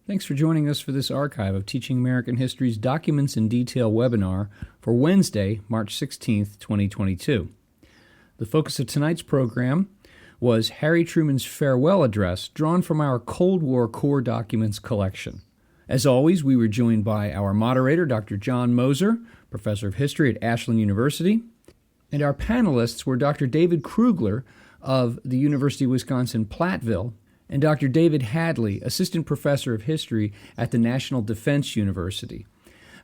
Thanks for joining us for this archive of Teaching American History's Documents in Detail webinar for Wednesday, March 16th, 2022. The focus of tonight's program was Harry Truman's farewell address drawn from our Cold War core documents collection. As always, we were joined by our moderator, Dr. John Moser, professor of history at Ashland University, and our panelists were Dr. David Krugler of the University of Wisconsin-Platteville and Dr. David Hadley, assistant professor of history at the National Defense University.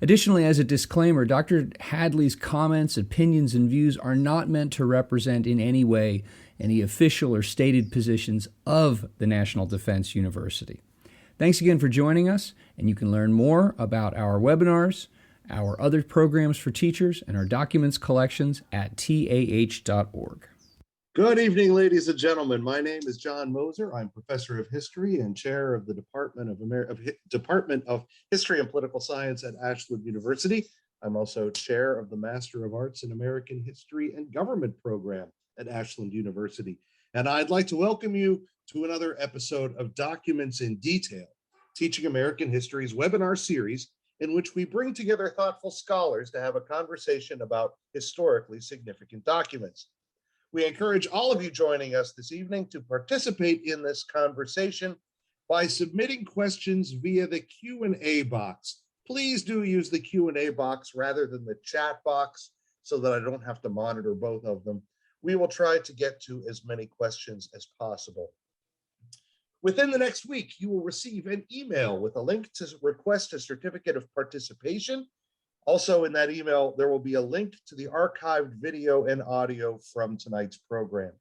Additionally, as a disclaimer, Dr. Hadley's comments, opinions, and views are not meant to represent in any way any official or stated positions of the National Defense University. Thanks again for joining us, and you can learn more about our webinars, our other programs for teachers, and our documents collections at tah.org. Good evening, ladies and gentlemen. My name is John Moser. I'm professor of history and chair of the Department of History and Political Science at Ashland University. I'm also chair of the Master of Arts in American History and Government program at Ashland University. And I'd like to welcome you to another episode of Documents in Detail, Teaching American History's webinar series, in which we bring together thoughtful scholars to have a conversation about historically significant documents. We encourage all of you joining us this evening to participate in this conversation by submitting questions via the Q&A box. Please do use the Q&A box rather than the chat box so that I don't have to monitor both of them. We will try to get to as many questions as possible. Within the next week, you will receive an email with a link to request a certificate of participation. Also in that email, there will be a link to the archived video and audio from tonight's program.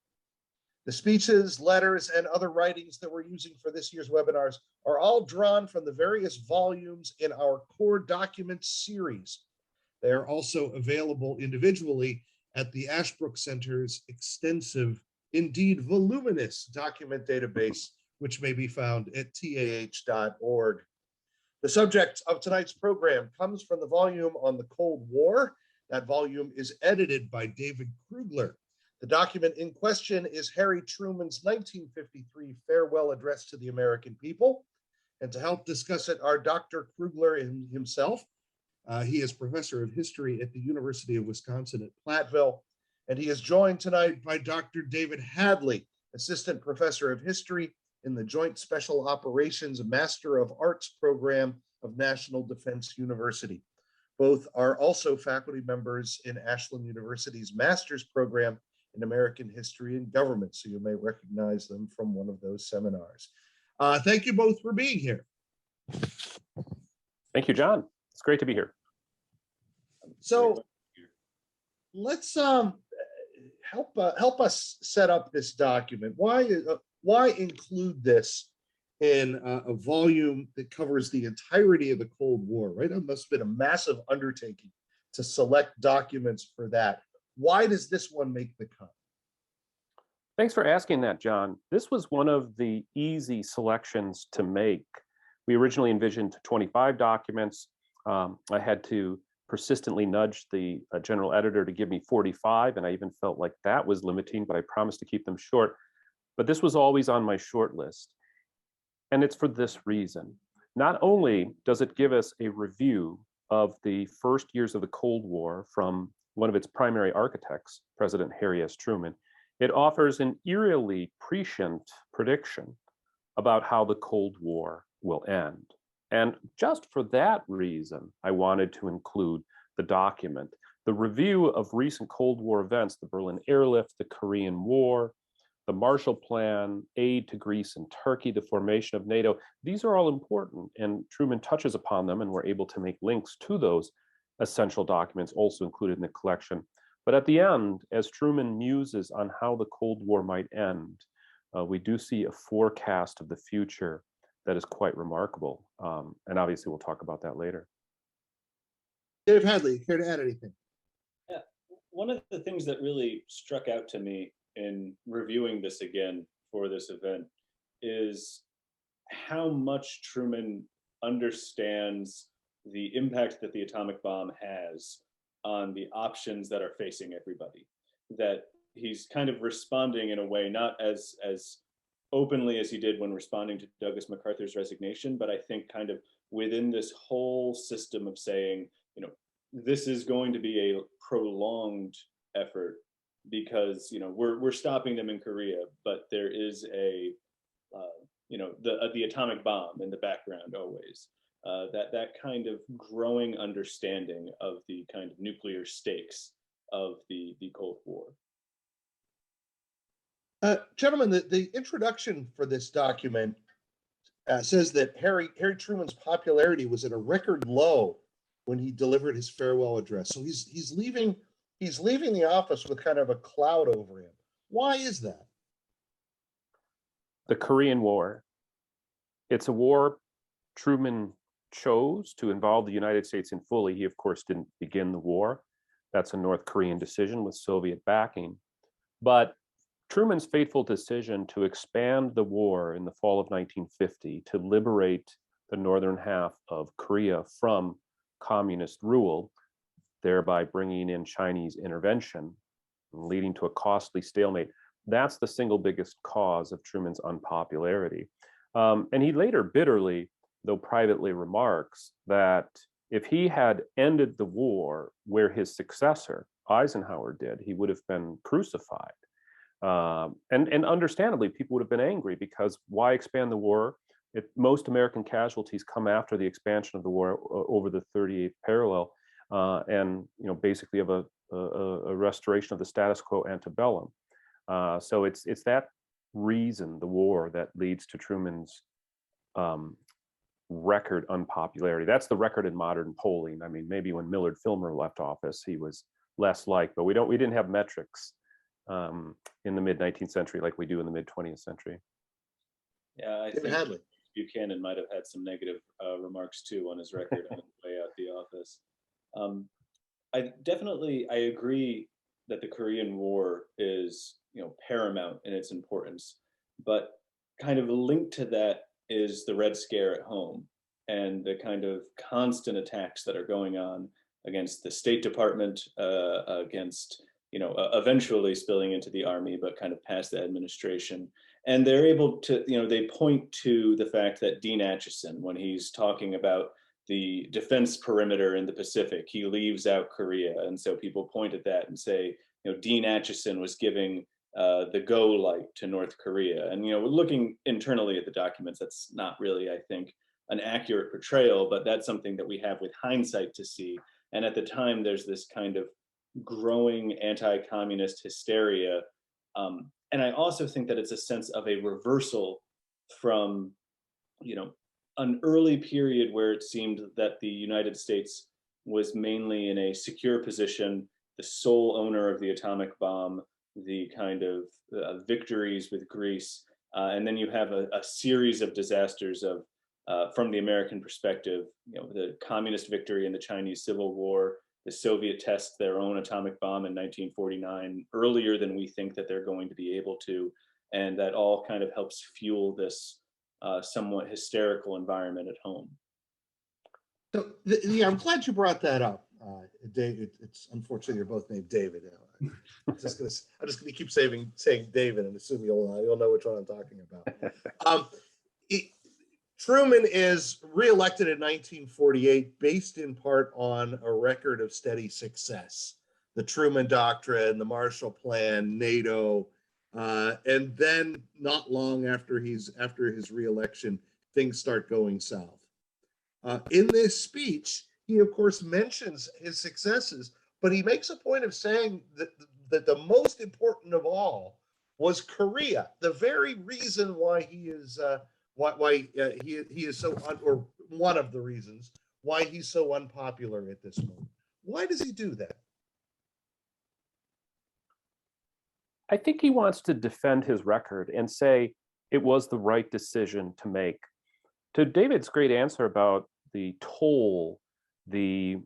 The speeches, letters, and other writings that we're using for this year's webinars are all drawn from the various volumes in our core documents series. They are also available individually at the Ashbrook Center's extensive, indeed voluminous document database, which may be found at tah.org. The subject of tonight's program comes from the volume on the Cold War. That volume is edited by David Krugler. The document in question is Harry Truman's 1953 farewell address to the American people. And to help discuss it are Dr. Krugler himself. He is professor of history at the University of Wisconsin-Platteville. And he is joined tonight by Dr. David Hadley, assistant professor of history in the Joint Special Operations Master of Arts program of National Defense University. Both are also faculty members in Ashland University's master's program in American History and Government, so you may recognize them from one of those seminars. Thank you both for being here. Thank you, John. It's great to be here. So let's help us set up this document. Why include this in a volume that covers the entirety of the Cold War, right? It must have been a massive undertaking to select documents for that. Why does this one make the cut? Thanks for asking that, John. This was one of the easy selections to make. We originally envisioned 25 documents. I had to persistently nudge the general editor to give me 45, and I even felt like that was limiting, but I promised to keep them short. But this was always on my short list. And it's for this reason. Not only does it give us a review of the first years of the Cold War from one of its primary architects, President Harry S. Truman, it offers an eerily prescient prediction about how the Cold War will end. And just for that reason, I wanted to include the document. The review of recent Cold War events, the Berlin Airlift, the Korean War, the Marshall Plan, aid to Greece and Turkey, the formation of NATO, these are all important, and Truman touches upon them, and we're able to make links to those essential documents also included in the collection. But at the end, as Truman muses on how the Cold War might end, we do see a forecast of the future that is quite remarkable. And obviously we'll talk about that later. Dave Hadley, care to add anything? Yeah, one of the things that really struck out to me in reviewing this again for this event is how much Truman understands the impact that the atomic bomb has on the options that are facing everybody. That he's kind of responding in a way not as openly as he did when responding to Douglas MacArthur's resignation, but I think kind of within this whole system of saying, this is going to be a prolonged effort because we're stopping them in Korea, but there is a the atomic bomb in the background always. That kind of growing understanding of the kind of nuclear stakes of the Cold War. Gentlemen, the introduction for this document says that Harry Truman's popularity was at a record low when he delivered his farewell address. So he's leaving the office with kind of a cloud over him. Why is that? The Korean War. It's a war Truman chose to involve the United States in fully. He, of course, didn't begin the war. That's a North Korean decision with Soviet backing. But Truman's fateful decision to expand the war in the fall of 1950 to liberate the northern half of Korea from communist rule, thereby bringing in Chinese intervention, leading to a costly stalemate. That's the single biggest cause of Truman's unpopularity. And he later bitterly, though privately, remarks that if he had ended the war where his successor, Eisenhower, did, he would have been crucified. And understandably, people would have been angry because why expand the war? Most American casualties come after the expansion of the war over the 38th parallel, and basically of a restoration of the status quo antebellum. So it's that reason, the war, that leads to Truman's record unpopularity. That's the record in modern polling. I mean, maybe when Millard Fillmore left office, he was less liked, but we didn't have metrics in the mid 19th century like we do in the mid 20th century. Yeah, I think Hadley. Buchanan might have had some negative remarks too on his record on his way out the office. I agree that the Korean War is paramount in its importance, but kind of linked to that is the Red Scare at home and the kind of constant attacks that are going on against the State Department, against eventually spilling into the army, but kind of past the administration. And they're able to, they point to the fact that Dean Acheson, when he's talking about the defense perimeter in the Pacific, he leaves out Korea. And so people point at that and say, Dean Acheson was giving the go light to North Korea. And, looking internally at the documents, that's not really, I think, an accurate portrayal, but that's something that we have with hindsight to see. And at the time, there's this kind of growing anti-communist hysteria. And I also think that it's a sense of a reversal from, an early period where it seemed that the United States was mainly in a secure position, the sole owner of the atomic bomb, the kind of victories with Greece. And then you have a series of disasters from the American perspective, the communist victory in the Chinese Civil War, the Soviet test their own atomic bomb in 1949, earlier than we think that they're going to be able to. And that all kind of helps fuel this somewhat hysterical environment at home. So I'm glad you brought that up, David. It's unfortunately you're both named David. I'm just gonna keep saying David and assume you'll know which one I'm talking about. Truman is reelected in 1948, based in part on a record of steady success. The Truman Doctrine, the Marshall Plan, NATO, and then not long after his reelection, things start going south. In this speech, he of course mentions his successes, but he makes a point of saying that the most important of all was Korea, the very reason why he is he is so or one of the reasons why he's so unpopular at this moment. Why does he do that? I think he wants to defend his record and say it was the right decision to make. To David's great answer about the toll, the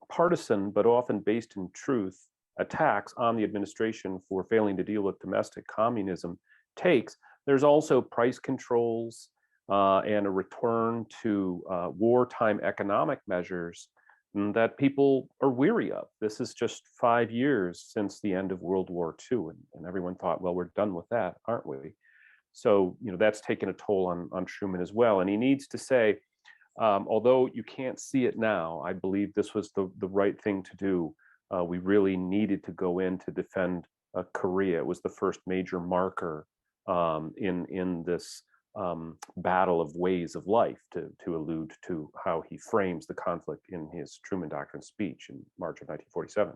partisan but often based in truth attacks on the administration for failing to deal with domestic communism takes, there's also price controls and a return to wartime economic measures that people are weary of. This is just 5 years since the end of World War II, and everyone thought, well, we're done with that, aren't we? So, that's taken a toll on Truman as well. And he needs to say, although you can't see it now, I believe this was the right thing to do. We really needed to go in to defend Korea. It was the first major marker in this battle of ways of life, to allude to how he frames the conflict in his Truman Doctrine speech in March of 1947.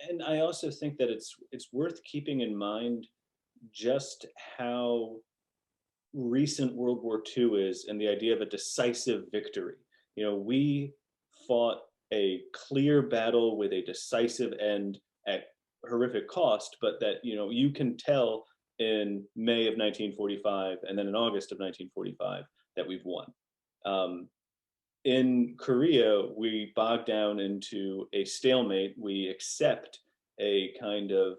And I also think that it's worth keeping in mind just how recent World War II is, and the idea of a decisive victory. We fought a clear battle with a decisive end at horrific cost, but that you can tell in May of 1945 and then in August of 1945 that we've won. In Korea, we bogged down into a stalemate. We accept a kind of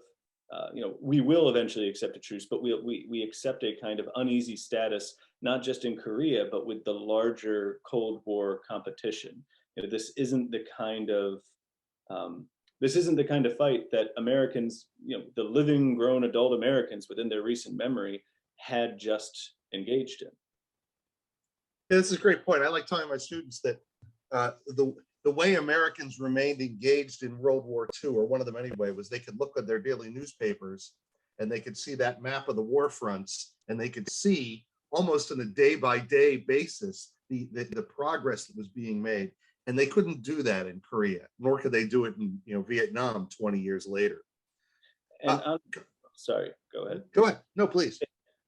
we will eventually accept a truce, but we accept a kind of uneasy status, not just in Korea, but with the larger Cold War competition. This isn't the kind of fight that Americans, the living, grown adult Americans within their recent memory had just engaged in. Yeah, this is a great point. I like telling my students that the way Americans remained engaged in World War II, or one of them anyway, was they could look at their daily newspapers and they could see that map of the war fronts, and they could see almost on a day-by-day basis the progress that was being made. And they couldn't do that in Korea, nor could they do it in Vietnam 20 years later. And sorry, go ahead. Go ahead. No, please.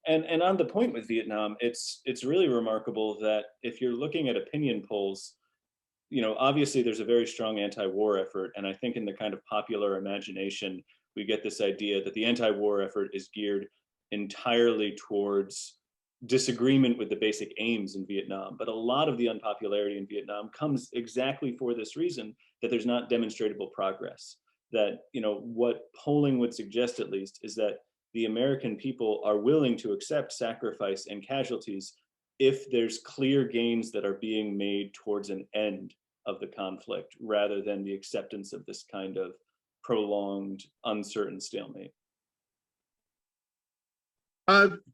And on the point with Vietnam, it's really remarkable that if you're looking at opinion polls, obviously there's a very strong anti-war effort. And I think in the kind of popular imagination, we get this idea that the anti-war effort is geared entirely towards disagreement with the basic aims in Vietnam. But a lot of the unpopularity in Vietnam comes exactly for this reason, that there's not demonstrable progress. That, what polling would suggest, at least, is that the American people are willing to accept sacrifice and casualties if there's clear gains that are being made towards an end of the conflict, rather than the acceptance of this kind of prolonged, uncertain stalemate.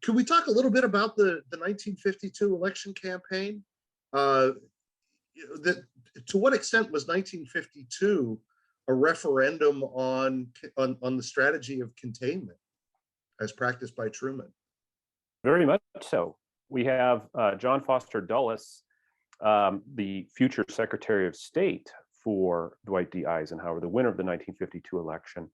Could we talk a little bit about the 1952 election campaign? To what extent was 1952 a referendum on the strategy of containment as practiced by Truman? Very much so. We have John Foster Dulles, the future Secretary of State for Dwight D. Eisenhower, the winner of the 1952 election,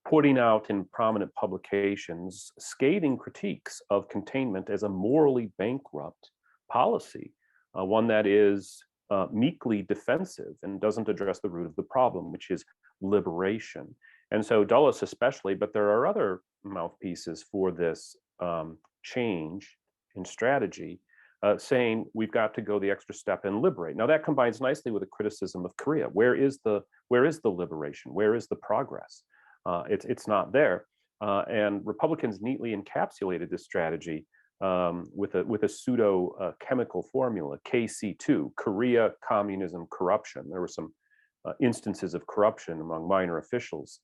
putting out in prominent publications scathing critiques of containment as a morally bankrupt policy, one that is meekly defensive and doesn't address the root of the problem, which is liberation. And so Dulles especially, but there are other mouthpieces for this change in strategy, saying we've got to go the extra step and liberate. Now that combines nicely with a criticism of Korea. Where is the liberation? Where is the progress? It's not there. And Republicans neatly encapsulated this strategy with a pseudo chemical formula, KC2, Korea, communism, corruption. There were some instances of corruption among minor officials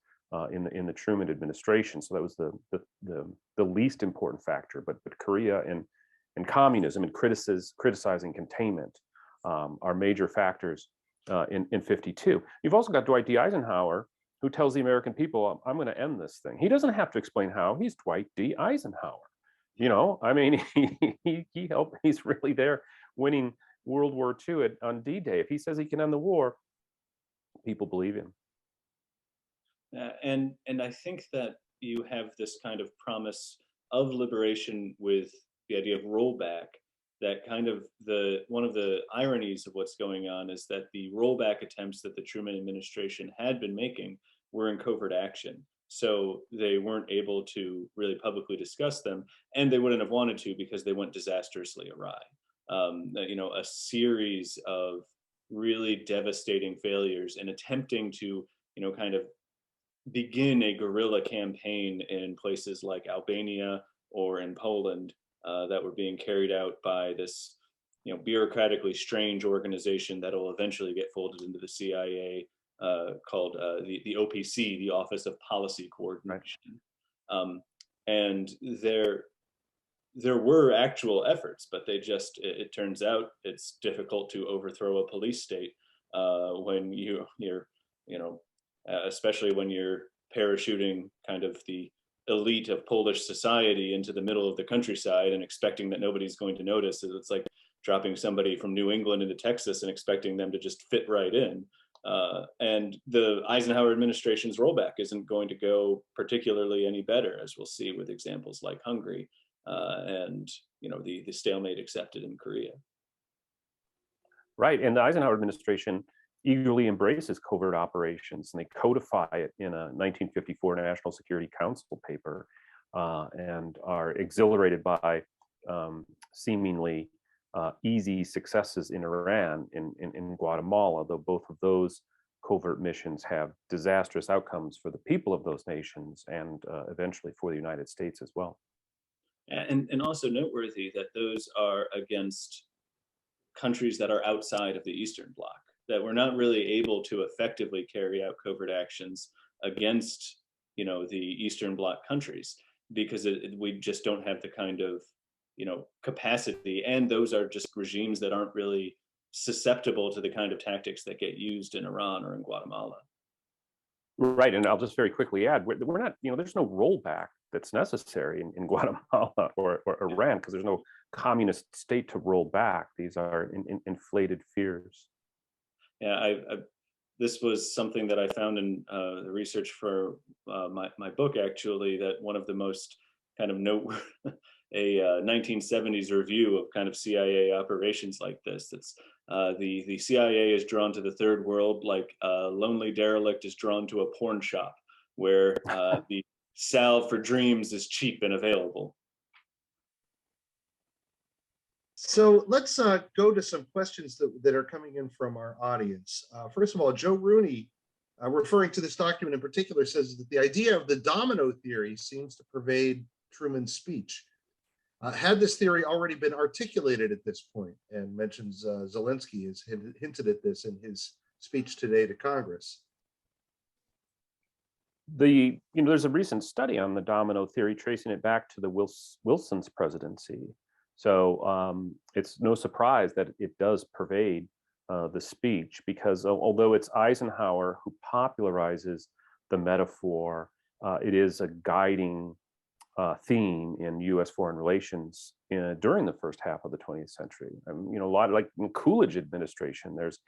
in the Truman administration, so that was the least important factor. But Korea and communism and criticizing containment are major factors in 52. You've also got Dwight D. Eisenhower, who tells the American people, I'm going to end this thing. He doesn't have to explain how. He's Dwight D. Eisenhower. I mean, he helped. He's really there winning World War II on D-Day. If he says he can end the war, people believe him. And I think that you have this kind of promise of liberation with the idea of rollback. That kind of one of the ironies of what's going on is that the rollback attempts that the Truman administration had been making were in covert action. So they weren't able to really publicly discuss them, and they wouldn't have wanted to because they went disastrously awry. A series of really devastating failures and attempting to, kind of begin a guerrilla campaign in places like Albania or in Poland that were being carried out by this, bureaucratically strange organization that will eventually get folded into the CIA, called the OPC, the Office of Policy Coordination. And there were actual efforts, but it turns out it's difficult to overthrow a police state when you're, especially when you're parachuting kind of the elite of Polish society into the middle of the countryside and expecting that nobody's going to notice. It's like dropping somebody from New England into Texas and expecting them to just fit right in. And the Eisenhower administration's rollback isn't going to go particularly any better, as we'll see with examples like Hungary and the stalemate accepted in Korea. Right, and the Eisenhower administration eagerly embraces covert operations, and they codify it in a 1954 National Security Council paper, and are exhilarated by seemingly easy successes in Iran, in Guatemala, though both of those covert missions have disastrous outcomes for the people of those nations and eventually for the United States as well. And also noteworthy that those are against countries that are outside of the Eastern Bloc, that we're not really able to effectively carry out covert actions against, the Eastern Bloc countries, because we just don't have the kind of, capacity. And those are just regimes that aren't really susceptible to the kind of tactics that get used in Iran or in Guatemala. Right, and I'll just very quickly add, we're not, there's no rollback that's necessary in Guatemala or Iran, because there's no communist state to roll back. These are inflated fears. Yeah, this was something that I found in the research for my book, actually, that one of the most kind of a 1970s review of kind of CIA operations like this. It's the CIA is drawn to the third world like a lonely derelict is drawn to a porn shop, where the salve for dreams is cheap and available. So let's go to some questions that are coming in from our audience. First of all, Joe Rooney, referring to this document in particular, says that the idea of the domino theory seems to pervade Truman's speech. Had this theory already been articulated at this point? And mentions Zelensky has hinted at this in his speech today to Congress. There's a recent study on the domino theory tracing it back to the Wilson's presidency. So it's no surprise that it does pervade the speech, because although it's Eisenhower who popularizes the metaphor, it is a guiding theme in U.S. foreign relations during the first half of the 20th century. A lot like in Coolidge administration, there's,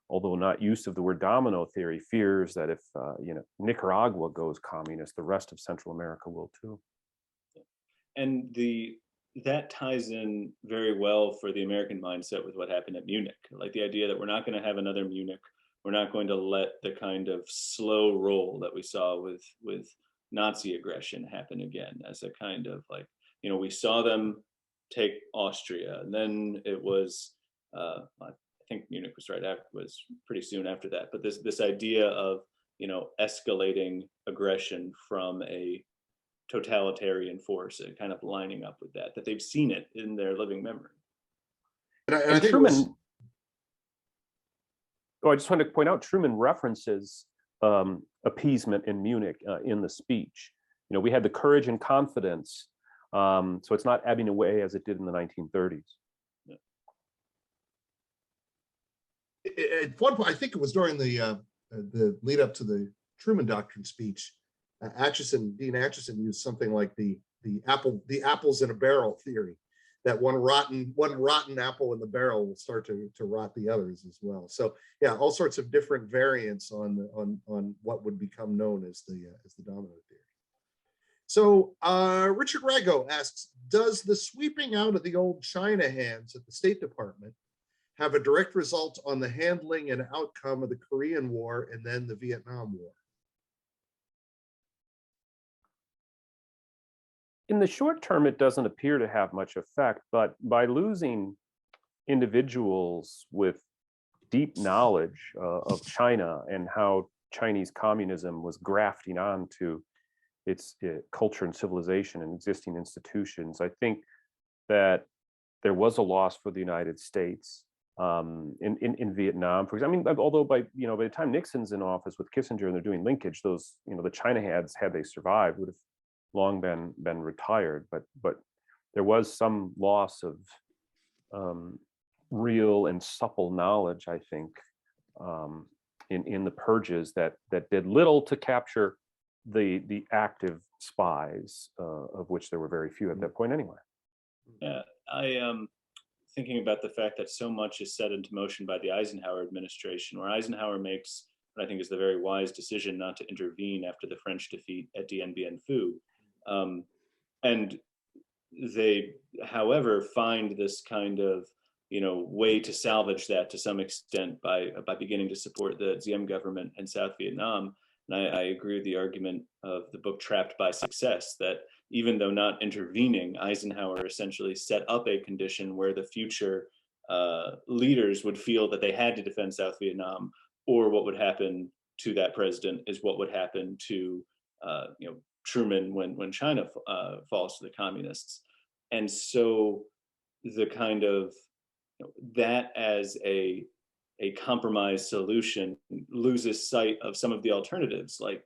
although not use of the word domino theory, fears that if Nicaragua goes communist, the rest of Central America will too. And that ties in very well for the American mindset with what happened at Munich, like the idea that we're not going to have another Munich. We're not going to let the kind of slow roll that we saw with Nazi aggression happen again, as a kind of like, we saw them take Austria, and then it was, I think Munich was pretty soon after that. But this idea of, escalating aggression from a totalitarian force, and kind of lining up with that they've seen it in their living memory. And I think Truman, I just wanted to point out, Truman references appeasement in Munich in the speech. We had the courage and confidence, so it's not ebbing away as it did in the 1930s. Yeah. At one point, I think it was during the lead up to the Truman Doctrine speech, Dean Acheson used something like the apples in a barrel theory, that one rotten apple in the barrel will start to rot the others as well. So yeah, all sorts of different variants on what would become known as the domino theory. So Richard Rago asks, does the sweeping out of the old China hands at the State Department have a direct result on the handling and outcome of the Korean War and then the Vietnam War? In the short term, it doesn't appear to have much effect, but by losing individuals with deep knowledge of China and how Chinese communism was grafting onto its culture and civilization and existing institutions, I think that there was a loss for the United States in Vietnam, for example. I mean, although by the time Nixon's in office with Kissinger and they're doing linkage, those the China heads, had they survived, would have long been retired, but there was some loss of real and supple knowledge, I think, in the purges that did little to capture the active spies, of which there were very few at that point anyway. Yeah, I am thinking about the fact that so much is set into motion by the Eisenhower administration, where Eisenhower makes what I think is the very wise decision not to intervene after the French defeat at Dien Bien Phu. And they, however, find this kind of way to salvage that to some extent by beginning to support the Diem government in South Vietnam. And I agree with the argument of the book Trapped by Success, that even though not intervening, Eisenhower essentially set up a condition where the future leaders would feel that they had to defend South Vietnam, or what would happen to that president is what would happen to Truman when China falls to the communists. And so the kind of that as a compromise solution loses sight of some of the alternatives. Like,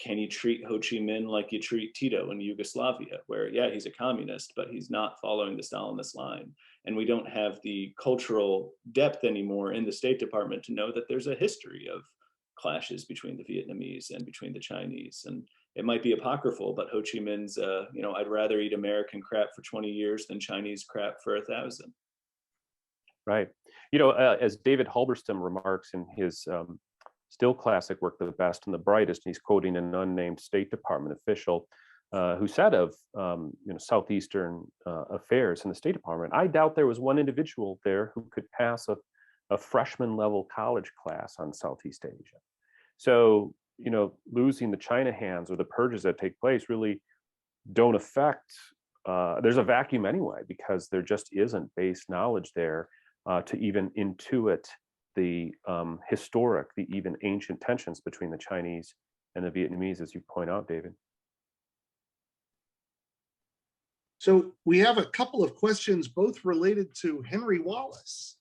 can you treat Ho Chi Minh like you treat Tito in Yugoslavia, where, yeah, he's a communist, but he's not following the Stalinist line. And we don't have the cultural depth anymore in the State Department to know that there's a history of clashes between the Vietnamese and between the Chinese. And it might be apocryphal, but Ho Chi Minh's, I'd rather eat American crap for 20 years than Chinese crap for 1,000. Right. As David Halberstam remarks in his still classic work, The Best and the Brightest, and he's quoting an unnamed State Department official who said of Southeastern affairs in the State Department, I doubt there was one individual there who could pass a freshman level college class on Southeast Asia. So, losing the China hands or the purges that take place really don't affect, there's a vacuum anyway, because there just isn't base knowledge there to even intuit the historic, the even ancient tensions between the Chinese and the Vietnamese, as you point out, David. So we have a couple of questions, both related to Henry Wallace,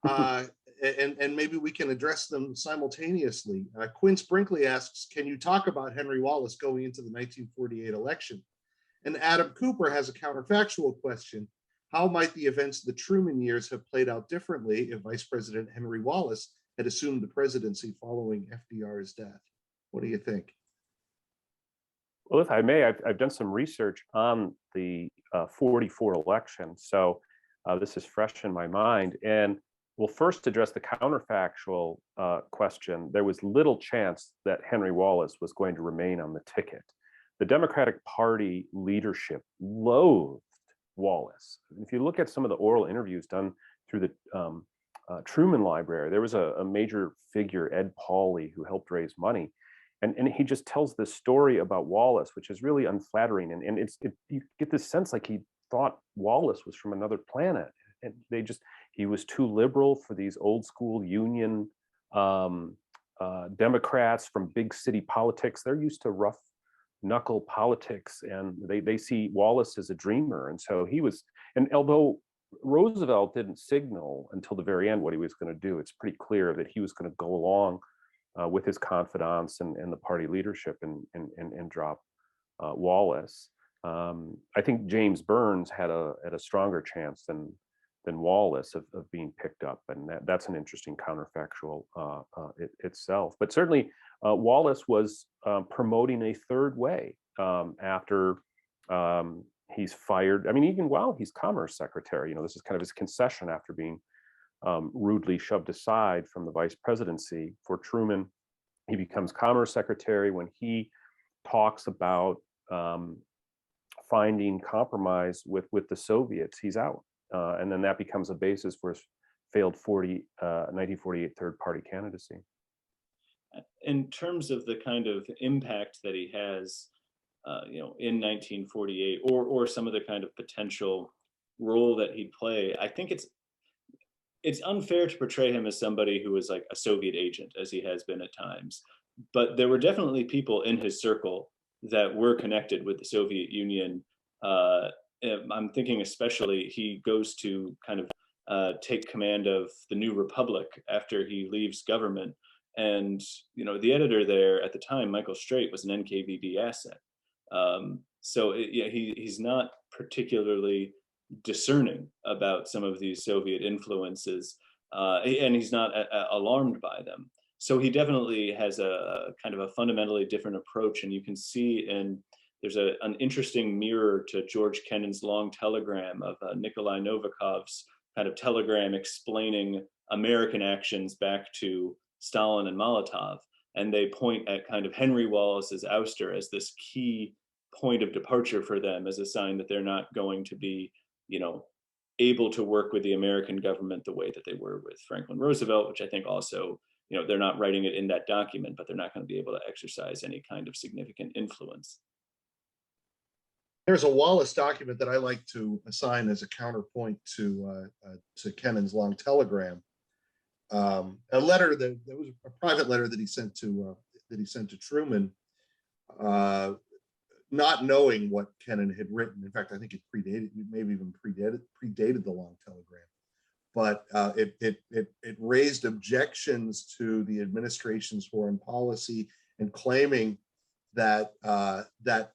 and maybe we can address them simultaneously. Quince Brinkley asks, can you talk about Henry Wallace going into the 1948 election? And Adam Cooper has a counterfactual question. How might the events of the Truman years have played out differently if Vice President Henry Wallace had assumed the presidency following FDR's death? What do you think? Well, if I may, I've done some research on the 44 election, so this is fresh in my mind. And we'll first address the counterfactual question. There was little chance that Henry Wallace was going to remain on the ticket. The Democratic Party leadership loathed Wallace. If you look at some of the oral interviews done through the Truman Library, there was a major figure, Ed Pauley, who helped raise money. And he just tells this story about Wallace, which is really unflattering. And you get this sense like he thought Wallace was from another planet. And he was too liberal for these old school Union Democrats from big city politics. They're used to rough knuckle politics, and they see Wallace as a dreamer. And so he was, and although Roosevelt didn't signal until the very end what he was going to do, it's pretty clear that he was going to go along with his confidants and the party leadership and drop Wallace. I think James Burns had a stronger chance than Wallace of being picked up, and that's an interesting counterfactual itself. But certainly Wallace was promoting a third way after he's fired. I mean, even while he's Commerce Secretary, this is kind of his concession after being rudely shoved aside from the vice presidency for Truman. He becomes Commerce Secretary. When he talks about finding compromise with the Soviets, he's out. And then that becomes a basis for his failed 1948 third party candidacy. In terms of the kind of impact that he has, in 1948, or some of the kind of potential role that he'd play, I think it's unfair to portray him as somebody who was like a Soviet agent, as he has been at times. But there were definitely people in his circle that were connected with the Soviet Union. I'm thinking especially he goes to kind of take command of the New Republic after he leaves government. And, the editor there at the time, Michael Straight, was an NKVD asset. Yeah, he's not particularly discerning about some of these Soviet influences, and he's not alarmed by them. So he definitely has a kind of a fundamentally different approach, and you can see there's an interesting mirror to George Kennan's long telegram of Nikolai Novikov's kind of telegram explaining American actions back to Stalin and Molotov. And they point at kind of Henry Wallace's ouster as this key point of departure for them, as a sign that they're not going to be, able to work with the American government the way that they were with Franklin Roosevelt, which I think also, they're not writing it in that document, but they're not going to be able to exercise any kind of significant influence. There's a Wallace document that I like to assign as a counterpoint to Kennan's long telegram. A letter that was a private letter that he sent to Truman, not knowing what Kennan had written. In fact, I think it maybe even predated the long telegram. But it raised objections to the administration's foreign policy and claiming that the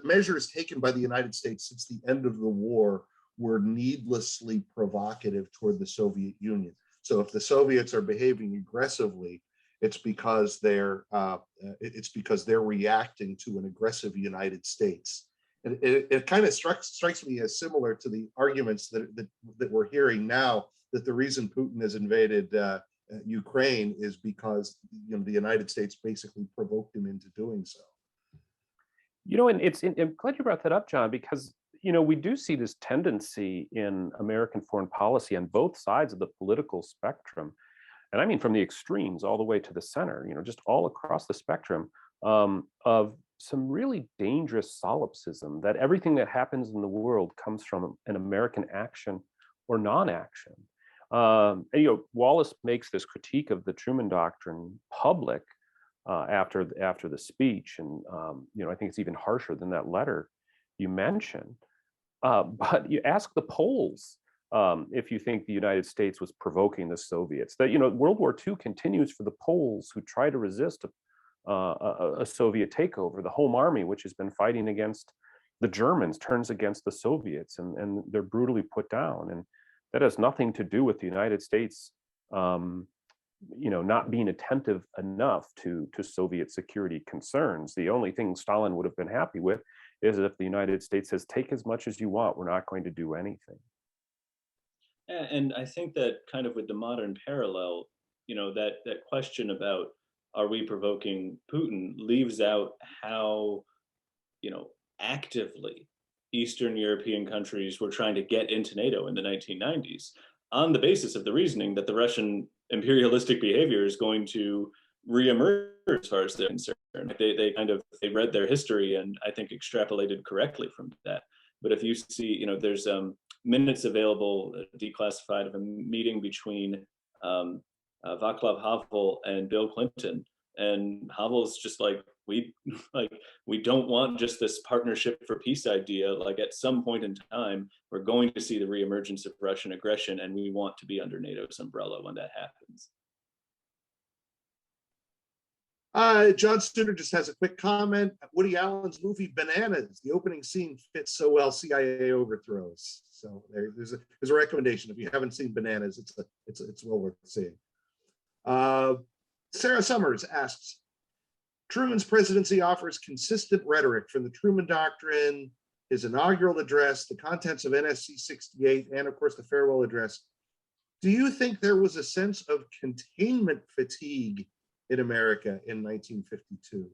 measures taken by the United States since the end of the war were needlessly provocative toward the Soviet Union. So if the Soviets are behaving aggressively, it's because they're reacting to an aggressive United States. And it kind of strikes me as similar to the arguments that we're hearing now, that the reason Putin has invaded Ukraine is because the United States basically provoked him into doing so. And I'm glad you brought that up, John, because we do see this tendency in American foreign policy on both sides of the political spectrum, and I mean from the extremes all the way to the center. Just all across the spectrum, of some really dangerous solipsism that everything that happens in the world comes from an American action or non-action. Wallace makes this critique of the Truman Doctrine public after the speech, and I think it's even harsher than that letter you mentioned. But you ask the Poles if you think the United States was provoking the Soviets. That World War II continues for the Poles who try to resist a Soviet takeover. The home army, which has been fighting against the Germans, turns against the Soviets, and they're brutally put down. And that has nothing to do with the United States, not being attentive enough to Soviet security concerns. The only thing Stalin would have been happy with is if the United States says, take as much as you want, we're not going to do anything. Yeah, and I think that kind of with the modern parallel, that question about are we provoking Putin leaves out how, actively Eastern European countries were trying to get into NATO in the 1990s on the basis of the reasoning that the Russian imperialistic behavior is going to reemerge as far as they're concerned. They read their history and I think extrapolated correctly from that. But if you see, there's minutes available, declassified, of a meeting between Václav Havel and Bill Clinton, and Havel's just like, we don't want just this partnership for peace idea. Like at some point in time, we're going to see the reemergence of Russian aggression, and we want to be under NATO's umbrella when that happens. John Studer just has a quick comment. Woody Allen's movie Bananas, the opening scene fits so well CIA overthrows. So there's a recommendation. If you haven't seen Bananas, it's well worth seeing. Sarah Summers asks, Truman's presidency offers consistent rhetoric from the Truman Doctrine, his inaugural address, the contents of NSC 68, and of course the farewell address. Do you think there was a sense of containment fatigue in America in 1952?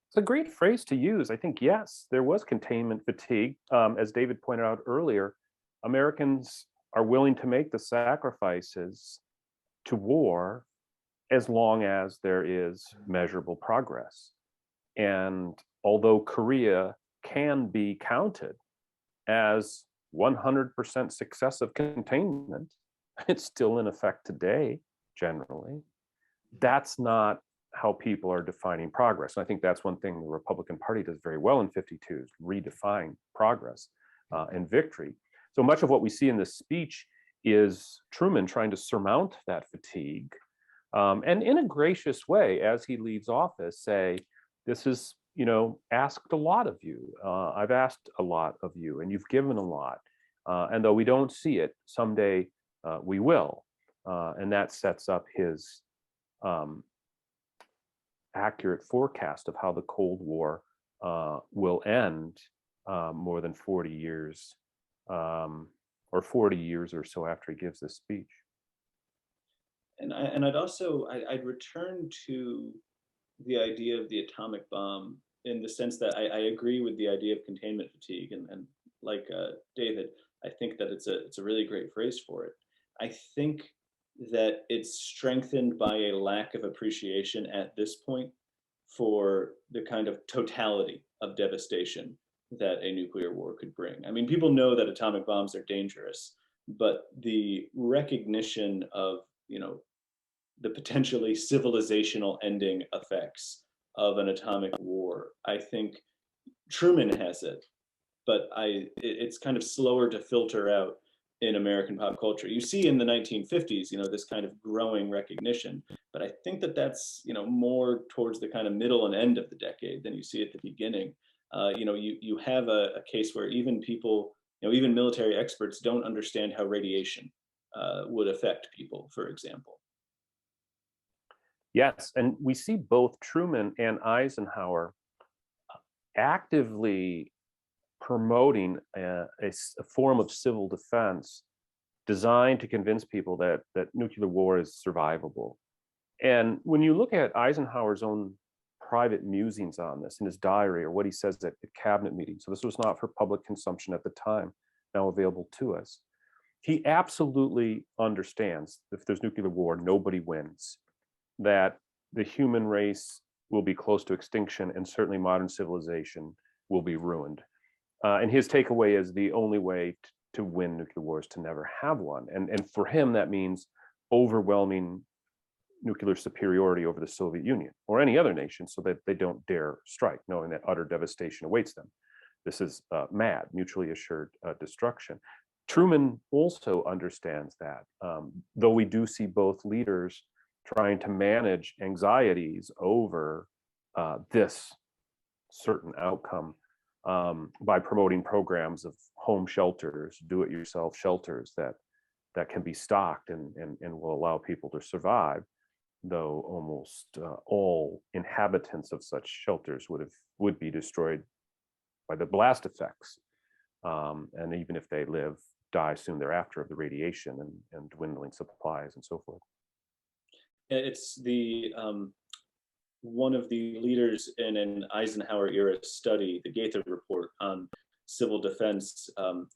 It's a great phrase to use. I think, yes, there was containment fatigue. As David pointed out earlier, Americans are willing to make the sacrifices to war as long as there is measurable progress. And although Korea can be counted as 100% success of containment, it's still in effect today, generally. That's not how people are defining progress. And I think that's one thing the Republican Party does very well in 52, is redefine progress and victory. So much of what we see in this speech is Truman trying to surmount that fatigue and in a gracious way, as he leaves office, say, this is, asked a lot of you. I've asked a lot of you, and you've given a lot. And though we don't see it, someday we will. And that sets up his accurate forecast of how the Cold War will end more than 40 years or 40 years or so after he gives this speech. And I'd return to the idea of the atomic bomb, in the sense that I agree with the idea of containment fatigue, and like David, I think that it's a really great phrase for it. I think that it's strengthened by a lack of appreciation at this point for the kind of totality of devastation that a nuclear war could bring. I mean, people know that atomic bombs are dangerous, but the recognition of, the potentially civilizational ending effects of an atomic war, I think Truman has it, but it's kind of slower to filter out in American pop culture. You see in the 1950s, this kind of growing recognition, but I think that that's, more towards the kind of middle and end of the decade than you see at the beginning. You have a case where even people, even military experts don't understand how radiation would affect people, for example. Yes, and we see both Truman and Eisenhower actively promoting a form of civil defense designed to convince people that nuclear war is survivable. And when you look at Eisenhower's own private musings on this in his diary, or what he says at cabinet meetings, so this was not for public consumption at the time, now available to us, he absolutely understands if there's nuclear war, nobody wins, that the human race will be close to extinction, and certainly modern civilization will be ruined. And his takeaway is the only way to win nuclear war is to never have one. And for him, that means overwhelming nuclear superiority over the Soviet Union or any other nation, so that they don't dare strike, knowing that utter devastation awaits them. This is mad, mutually assured destruction. Truman also understands that, though we do see both leaders trying to manage anxieties over this certain outcome by promoting programs of home shelters, do-it-yourself shelters that can be stocked and will allow people to survive, though almost all inhabitants of such shelters would be destroyed by the blast effects, and even if they live, die soon thereafter of the radiation and dwindling supplies and so forth. It's the one of the leaders in an Eisenhower era study, the Gaither report on civil defense,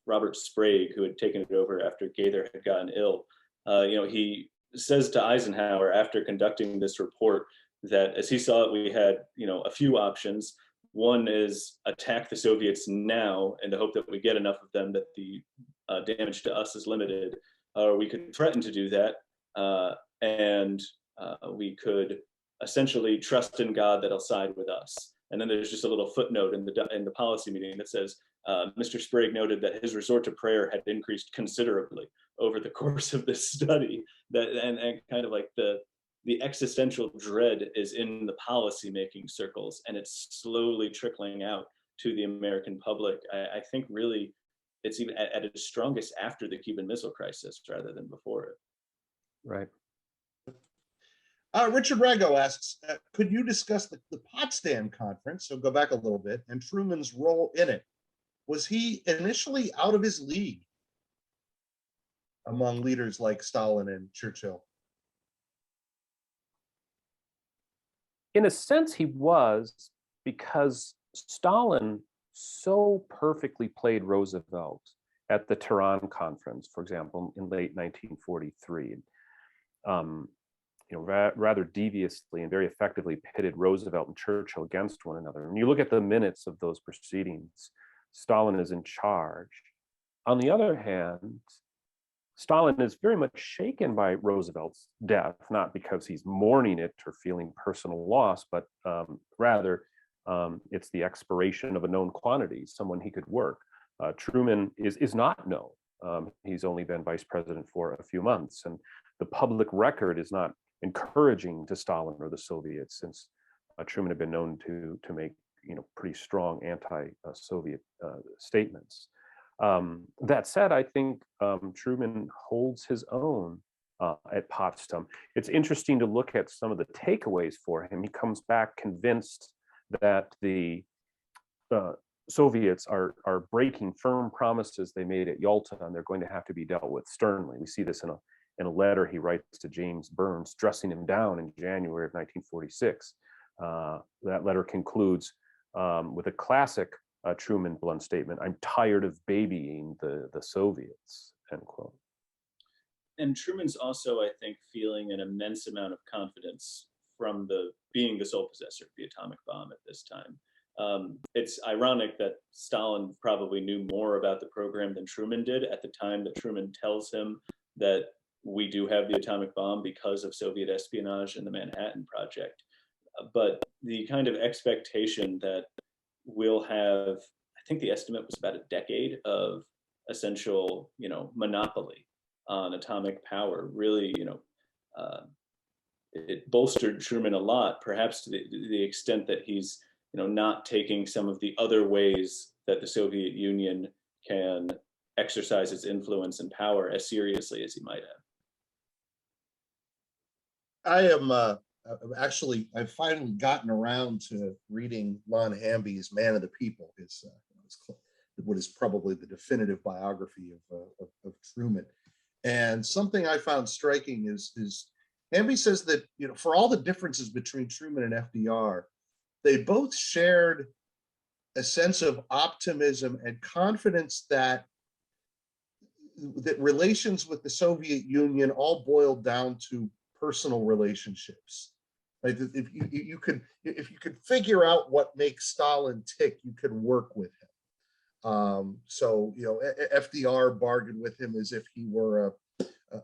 Robert Sprague, who had taken it over after Gaither had gotten ill. He says to Eisenhower after conducting this report that as he saw it, we had, a few options. One is attack the Soviets now in the hope that we get enough of them that the damage to us is limited, or we could threaten to do that, and we could essentially trust in God that he'll side with us. And then there's just a little footnote in the policy meeting that says, Mr. Sprague noted that his resort to prayer had increased considerably over the course of this study. And kind of like the existential dread is in the policy making circles, and it's slowly trickling out to the American public. I think really it's even at its strongest after the Cuban Missile Crisis rather than before it. Right. Richard Rago asks, could you discuss the Potsdam Conference, so go back a little bit, and Truman's role in it? Was he initially out of his league among leaders like Stalin and Churchill? In a sense, he was, because Stalin so perfectly played Roosevelt at the Tehran Conference, for example, in late 1943. Rather deviously and very effectively pitted Roosevelt and Churchill against one another. When you look at the minutes of those proceedings, Stalin is in charge. On the other hand, Stalin is very much shaken by Roosevelt's death, not because he's mourning it or feeling personal loss, but rather it's the expiration of a known quantity, someone he could work. Truman is not known. He's only been vice president for a few months, and the public record is not encouraging to Stalin or the Soviets, since Truman had been known to make pretty strong anti-Soviet statements. That said, I think Truman holds his own at Potsdam. It's interesting to look at some of the takeaways for him. He comes back convinced that the Soviets are breaking firm promises they made at Yalta, and they're going to have to be dealt with sternly. We see this in a letter he writes to James Burns, dressing him down in January of 1946. That letter concludes with a classic Truman blunt statement: "I'm tired of babying the Soviets," end quote. And Truman's also, I think, feeling an immense amount of confidence from being the sole possessor of the atomic bomb at this time. It's ironic that Stalin probably knew more about the program than Truman did at the time that Truman tells him that we do have the atomic bomb because of Soviet espionage and the Manhattan Project. But the kind of expectation that we'll have, I think the estimate was about a decade of essential, monopoly on atomic power, really, it bolstered Truman a lot, perhaps to the extent that he's, not taking some of the other ways that the Soviet Union can exercise its influence and power as seriously as he might have. I've finally gotten around to reading Lon Hamby's Man of the People, what is probably the definitive biography of Truman. And something I found striking is Hamby says that, for all the differences between Truman and FDR, they both shared a sense of optimism and confidence that relations with the Soviet Union all boiled down to personal relationships. Like if you could figure out what makes Stalin tick, you could work with him. So FDR bargained with him as if he were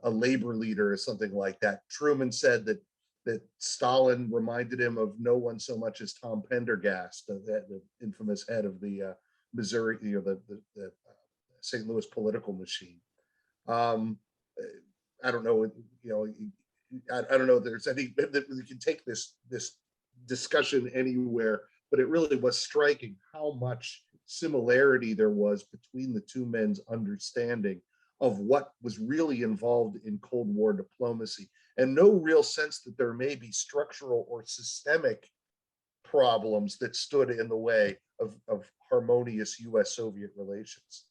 a labor leader or something like that. Truman said that Stalin reminded him of no one so much as Tom Pendergast, the infamous head of the Missouri, the St. Louis political machine. I don't know, I don't know if there's any that we can take this discussion anywhere, but it really was striking how much similarity there was between the two men's understanding of what was really involved in Cold War diplomacy, and no real sense that there may be structural or systemic problems that stood in the way of harmonious US-Soviet relations.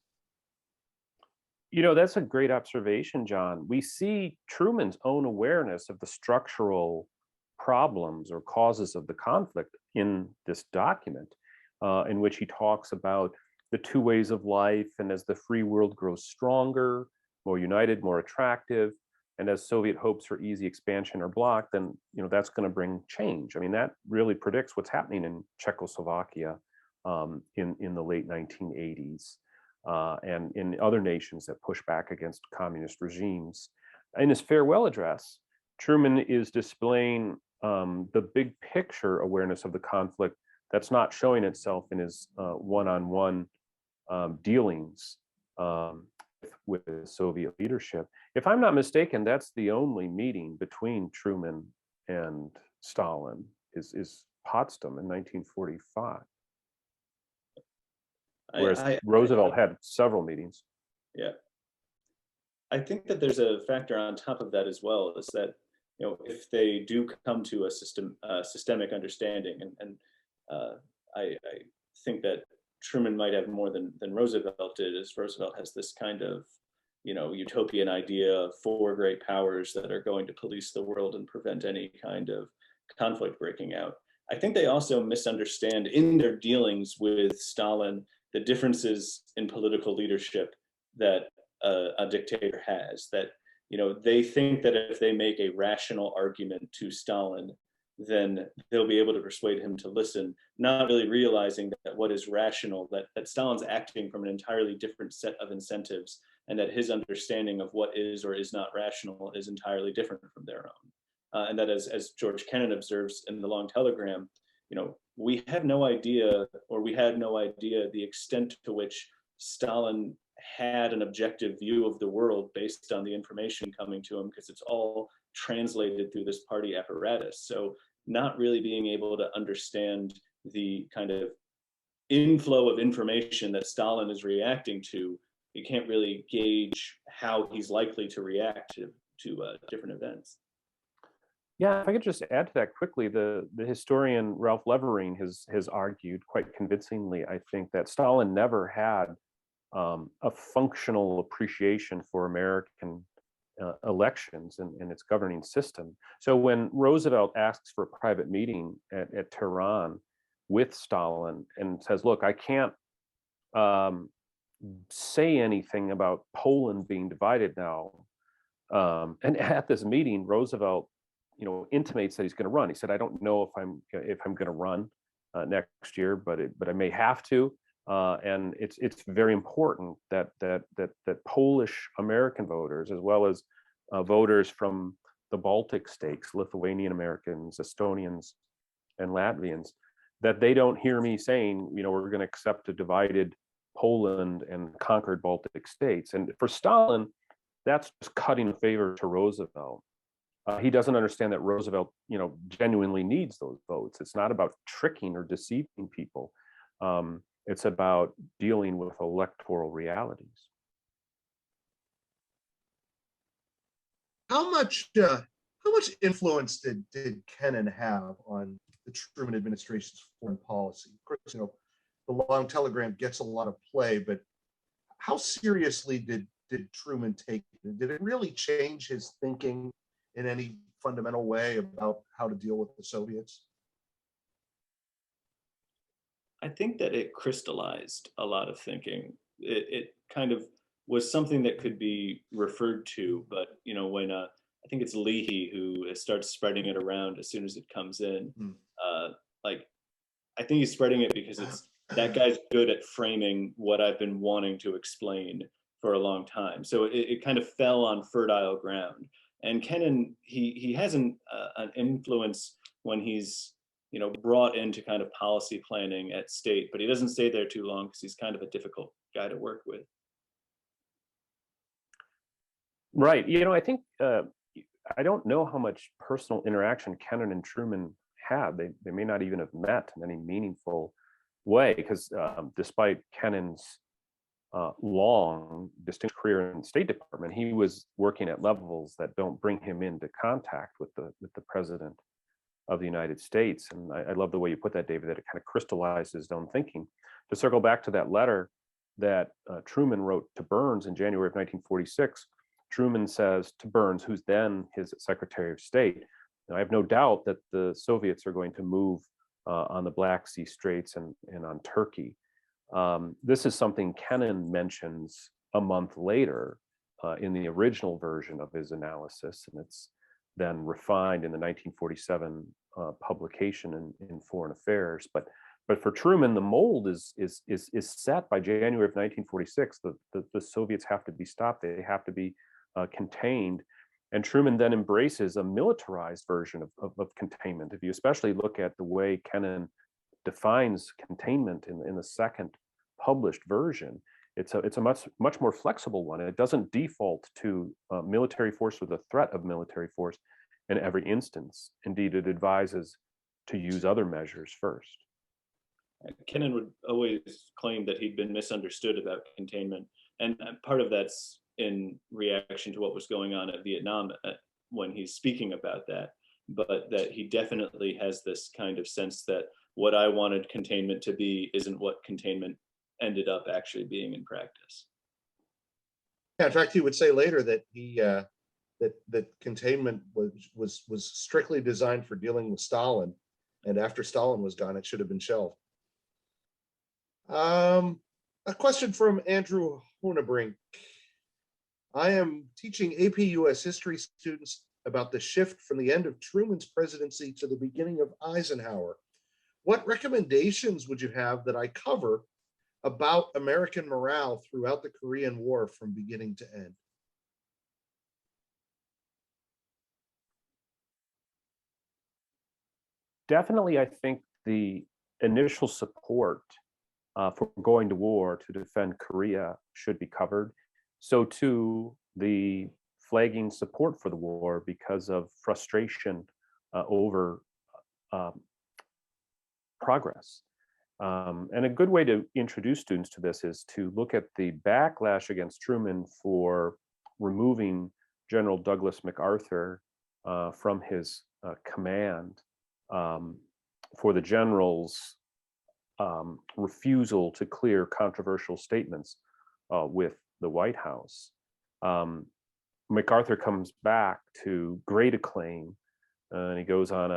That's a great observation, John. We see Truman's own awareness of the structural problems or causes of the conflict in this document, in which he talks about the two ways of life, and as the free world grows stronger, more united, more attractive, and as Soviet hopes for easy expansion are blocked, then that's going to bring change. I mean, that really predicts what's happening in Czechoslovakia in the late 1980s. And in other nations that push back against communist regimes. In his farewell address, Truman is displaying the big picture awareness of the conflict that's not showing itself in his one-on-one dealings with the Soviet leadership. If I'm not mistaken, that's the only meeting between Truman and Stalin is Potsdam in 1945. Whereas Roosevelt had several meetings. Yeah. I think that there's a factor on top of that as well, is that, if they do come to a systemic understanding, and I think that Truman might have more than Roosevelt did, as Roosevelt has this kind of, utopian idea of four great powers that are going to police the world and prevent any kind of conflict breaking out. I think they also misunderstand in their dealings with Stalin the differences in political leadership that a dictator has, that, they think that if they make a rational argument to Stalin, then they'll be able to persuade him to listen, not really realizing that what is rational, that Stalin's acting from an entirely different set of incentives, and that his understanding of what is or is not rational is entirely different from their own. And that as George Kennan observes in The Long Telegram, we have no idea, or we had no idea the extent to which Stalin had an objective view of the world based on the information coming to him, because it's all translated through this party apparatus. So not really being able to understand the kind of inflow of information that Stalin is reacting to, you can't really gauge how he's likely to react to different events. Yeah, if I could just add to that quickly, the historian Ralph Levering has argued quite convincingly, I think, that Stalin never had a functional appreciation for American elections and its governing system. So when Roosevelt asks for a private meeting at Tehran with Stalin and says, look, I can't say anything about Poland being divided now. And at this meeting, Roosevelt, intimates that he's going to run. He said, I don't know if I'm going to run next year, but I may have to. And it's very important that Polish American voters, as well as voters from the Baltic states, Lithuanian Americans, Estonians, and Latvians, that they don't hear me saying, we're going to accept a divided Poland and conquered Baltic states. And for Stalin, that's just cutting a favor to Roosevelt. He doesn't understand that Roosevelt, genuinely needs those votes. It's not about tricking or deceiving people. It's about dealing with electoral realities. How much influence did Kennan have on the Truman administration's foreign policy? Of course, the long telegram gets a lot of play, but how seriously did Truman take it? Did it really change his thinking in any fundamental way about how to deal with the Soviets? I think that it crystallized a lot of thinking. It kind of was something that could be referred to, but when I think it's Leahy who starts spreading it around as soon as it comes in. I think he's spreading it because that guy's good at framing what I've been wanting to explain for a long time. So it kind of fell on fertile ground. And Kennan, he has an influence when he's brought into kind of policy planning at state, but he doesn't stay there too long because he's kind of a difficult guy to work with. Right. I think I don't know how much personal interaction Kennan and Truman had. They may not even have met in any meaningful way, because despite Kennan's long, distinct career in the State Department, he was working at levels that don't bring him into contact with the president of the United States. And I love the way you put that, David, that it kind of crystallized his own thinking. To circle back to that letter that Truman wrote to Burns in January of 1946, Truman says to Burns, who's then his Secretary of State, I have no doubt that the Soviets are going to move on the Black Sea Straits and on Turkey. This is something Kennan mentions a month later in the original version of his analysis, and it's then refined in the 1947 publication in Foreign Affairs. But for Truman, the mold is set by January of 1946. The Soviets have to be stopped. They have to be contained. And Truman then embraces a militarized version of containment. If you especially look at the way Kennan defines containment in the second published version, it's a much more flexible one. And it doesn't default to military force or the threat of military force in every instance. Indeed, it advises to use other measures first. Kennan would always claim that he'd been misunderstood about containment. And part of that's in reaction to what was going on at Vietnam when he's speaking about that, but that he definitely has this kind of sense that what I wanted containment to be isn't what containment ended up actually being in practice. Yeah, in fact, he would say later that that containment was strictly designed for dealing with Stalin, and after Stalin was gone, it should have been shelved. A question from Andrew Honebrink. I am teaching AP US history students about the shift from the end of Truman's presidency to the beginning of Eisenhower. What recommendations would you have that I cover about American morale throughout the Korean War from beginning to end? Definitely, I think the initial support for going to war to defend Korea should be covered. So too, the flagging support for the war because of frustration over progress. And a good way to introduce students to this is to look at the backlash against Truman for removing General Douglas MacArthur from his command for the general's refusal to clear controversial statements with the White House. MacArthur comes back to great acclaim, and he goes on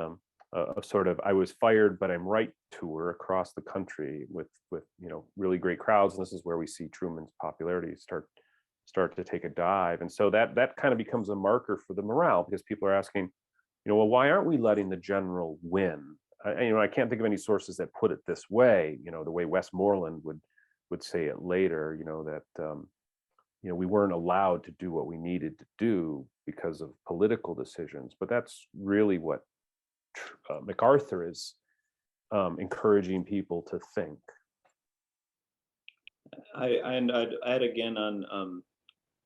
a sort of "I was fired, but I'm right" tour across the country with really great crowds. And this is where we see Truman's popularity start to take a dive. And so that kind of becomes a marker for the morale, because people are asking, well, why aren't we letting the general win? I can't think of any sources that put it this way. The way Westmoreland would say it later. That we weren't allowed to do what we needed to do because of political decisions. But that's really what MacArthur is encouraging people to think. I'd add again on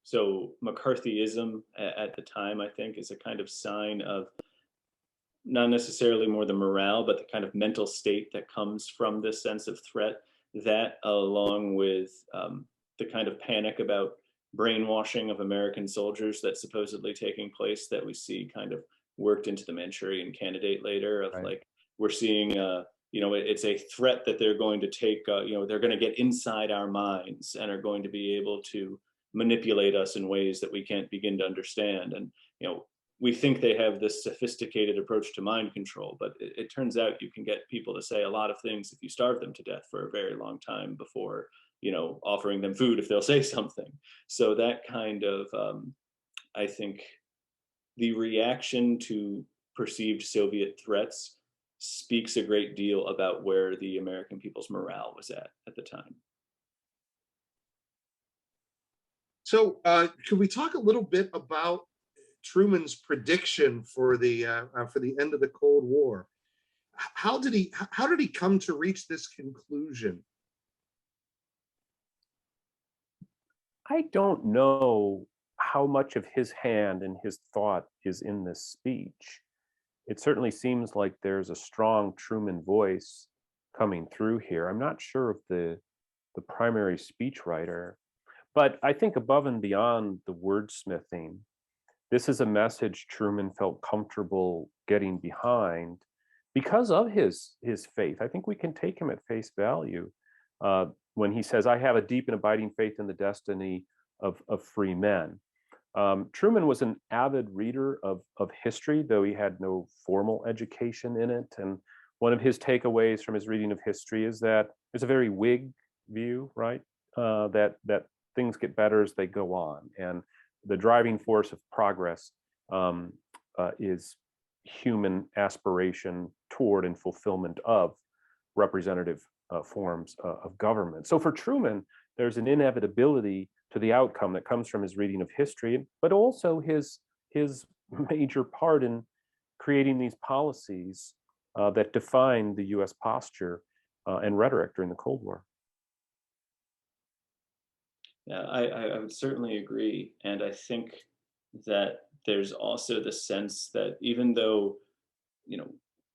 so McCarthyism at the time, I think, is a kind of sign of not necessarily more the morale, but the kind of mental state that comes from this sense of threat. That, along with the kind of panic about brainwashing of American soldiers that's supposedly taking place, that we see kind of worked into the Manchurian Candidate later, of right. Like we're seeing it's a threat that they're going to take they're going to get inside our minds and are going to be able to manipulate us in ways that we can't begin to understand. And we think they have this sophisticated approach to mind control, but it turns out you can get people to say a lot of things if you starve them to death for a very long time before offering them food if they'll say something. So that kind of I think the reaction to perceived Soviet threats speaks a great deal about where the American people's morale was at the time. So could we talk a little bit about Truman's prediction for the end of the Cold War? How did he come to reach this conclusion? I don't know how much of his hand and his thought is in this speech. It certainly seems like there's a strong Truman voice coming through here. I'm not sure of the primary speechwriter, but I think above and beyond the wordsmithing, this is a message Truman felt comfortable getting behind because of his faith. I think we can take him at face value when he says, "I have a deep and abiding faith in the destiny of free men." Truman was an avid reader of history, though he had no formal education in it. And one of his takeaways from his reading of history is that there's a very Whig view, right? That things get better as they go on. And the driving force of progress is human aspiration toward and fulfillment of representative forms of government. So for Truman, there's an inevitability to the outcome that comes from his reading of history, but also his major part in creating these policies that define the U.S. posture and rhetoric during the Cold War. Yeah, I would certainly agree. And I think that there's also the sense that even though,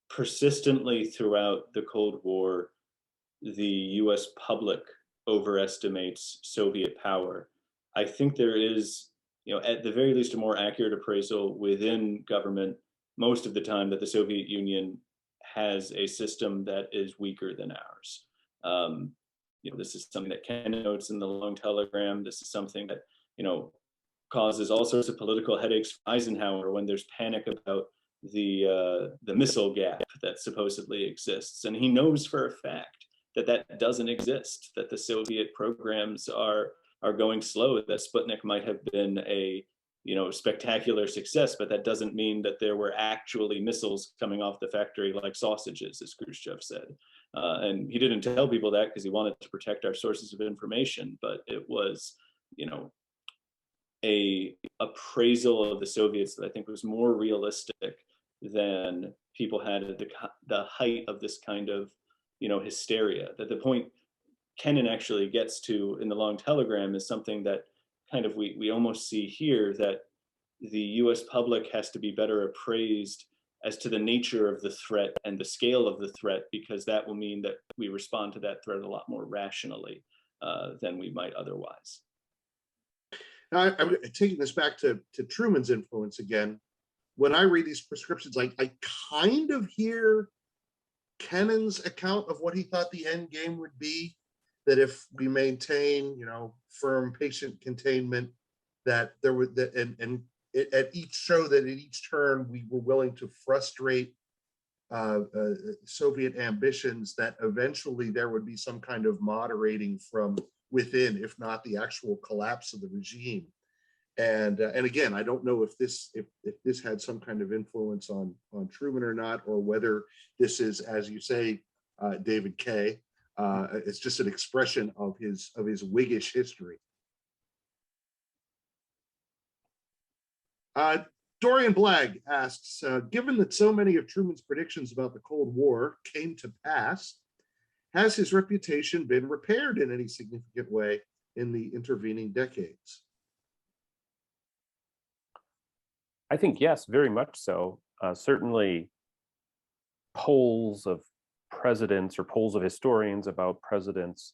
persistently throughout the Cold War, the US public overestimates Soviet power, I think there is, at the very least, a more accurate appraisal within government most of the time that the Soviet Union has a system that is weaker than ours. This is something that Kennan notes in the long telegram. This is something that, causes all sorts of political headaches for Eisenhower when there's panic about the missile gap that supposedly exists. And he knows for a fact that doesn't exist, that the Soviet programs are going slow, that Sputnik might have been a spectacular success, but that doesn't mean that there were actually missiles coming off the factory like sausages, as Khrushchev said. And he didn't tell people that because he wanted to protect our sources of information, but it was, a appraisal of the Soviets that I think was more realistic than people had at the height of this kind of, hysteria. That the point Kennan actually gets to in the long telegram is something that kind of we almost see here, that the US public has to be better appraised as to the nature of the threat and the scale of the threat, because that will mean that we respond to that threat a lot more rationally than we might otherwise. Now, I'm taking this back to Truman's influence again. When I read these prescriptions, I kind of hear Kennan's account of what he thought the end game would be, that if we maintain, firm patient containment, that there would, at each show that at each turn we were willing to frustrate Soviet ambitions, that eventually there would be some kind of moderating from within, if not the actual collapse of the regime. And again, I don't know if this had some kind of influence on Truman or not, or whether this is, as you say, David K. It's just an expression of his Whiggish history. Dorian Blagg asks, given that so many of Truman's predictions about the Cold War came to pass, has his reputation been repaired in any significant way in the intervening decades? I think yes, very much so. Certainly polls of presidents or polls of historians about presidents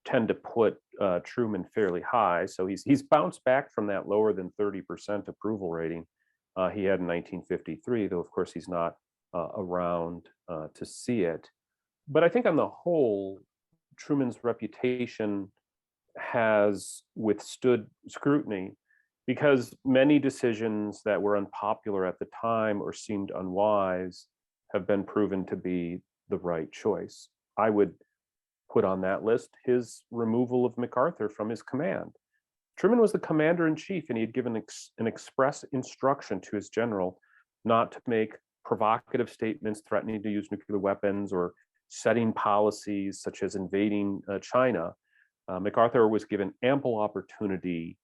tend to put Truman fairly high. So he's bounced back from that lower than 30% approval rating he had in 1953, though of course he's not around to see it. But I think on the whole, Truman's reputation has withstood scrutiny, because many decisions that were unpopular at the time or seemed unwise have been proven to be the right choice. I would put on that list his removal of Macarthur from his command. Truman was the commander-in-chief, and he had given an express instruction to his general not to make provocative statements threatening to use nuclear weapons or setting policies such as invading China. Macarthur was given ample opportunity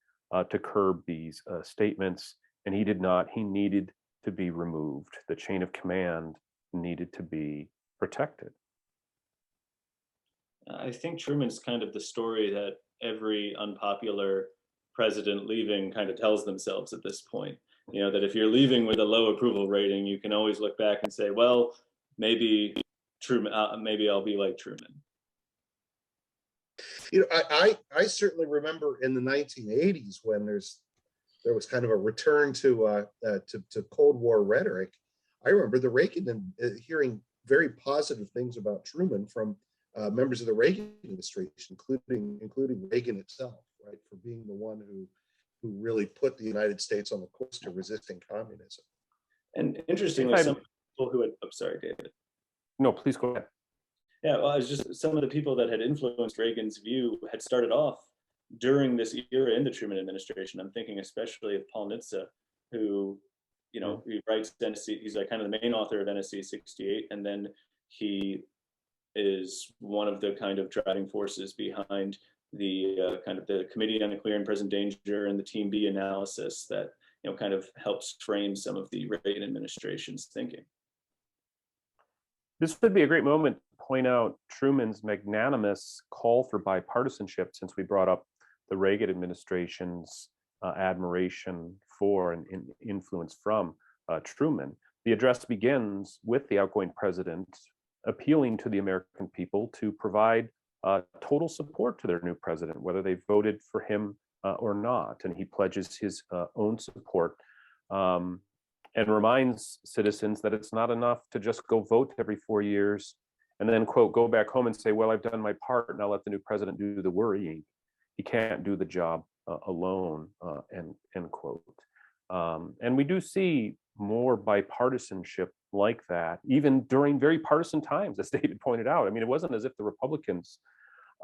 to curb these statements, and he did not. He needed to be removed. The chain of command needed to be protected. I think Truman's kind of the story that every unpopular president leaving kind of tells themselves at this point. That if you're leaving with a low approval rating, you can always look back and say, well, maybe Truman, maybe I'll be like Truman. I certainly remember in the 1980s when there was kind of a return to Cold War rhetoric. I remember the Reagan hearing very positive things about Truman from members of the Reagan administration, including Reagan itself, right, for being the one who really put the United States on the course to resisting communism. And interestingly, some people who had, I'm sorry, David. No, please go ahead. Yeah, well, it's just some of the people that had influenced Reagan's view had started off during this era in the Truman administration. I'm thinking especially of Paul Nitze, who, he writes NSC, he's like kind of the main author of NSC 68, and then he is one of the kind of driving forces behind the kind of the Committee on Nuclear and Present Danger and the Team B analysis that kind of helps frame some of the Reagan administration's thinking. This would be a great moment to point out Truman's magnanimous call for bipartisanship, since we brought up the Reagan administration's admiration for and influence from Truman. The address begins with the outgoing president appealing to the American people to provide total support to their new president, whether they voted for him or not. And he pledges his own support and reminds citizens that it's not enough to just go vote every 4 years and then, quote, go back home and say, well, I've done my part, now let the new president do the worrying. He can't do the job alone, end quote. And we do see more bipartisanship like that, even during very partisan times, as David pointed out. I mean, it wasn't as if the Republicans